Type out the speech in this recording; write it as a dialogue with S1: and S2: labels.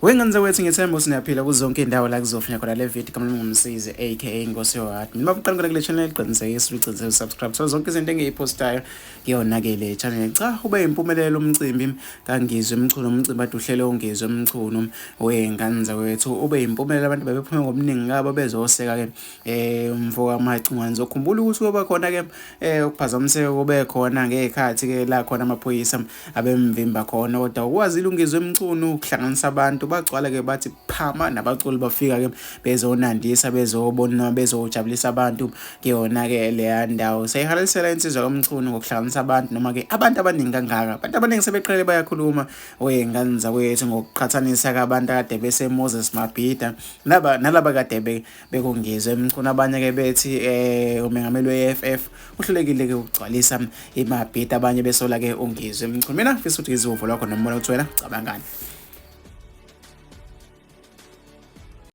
S1: Wengenza wethi ngithemba sinaphila kuzonke indawo la kuzofunya khona le video kama ngumsizi aka Nkosi Heart. Mina babuqala kule channel iqinisekise uqinisekise subscribe so zonke izinto engiyipostayo kuyona ke le channel. Cha ube impumelelo umcimbi kaNgizwe MChunu umcimbi ade uhlele uNgizwe MChunu wenganza wethu ube impumelelo abantu bebephuma ngobuningi ngabo bezoseka ke umfoka amacingwane zokhumbula ukuthi kuba khona ke ukuphazamiseka kube khona ngekhathi ke la khona amaphoyisa abemvimba khona kodwa ukwazile uNgizwe MChunu ukuhlanganisa abantu bagcwala ke bathi phama nabaculi bafika ke bezonandisa bezobona bezojabulisa abantu kuyona ke le ndawo sayihalisela insizwa kaMChunu ngokuhlanganisa abantu noma ke abantu abaningi kangaka abantu abaningi sebeqhele bayakhuluma oyenganza kwethu ngokuqhathanisa kabantu kade bese Moses Mabhida nalaba kade bekungizwe MChunu abanye ke bethi umengameli we-FF uhlulekile ke ukugcwalisa iMabhida abanye besola ke uNgizwe MChunu. Mina ngifisa ukuthi izivuvo lakho nombono wethu wena cabangani.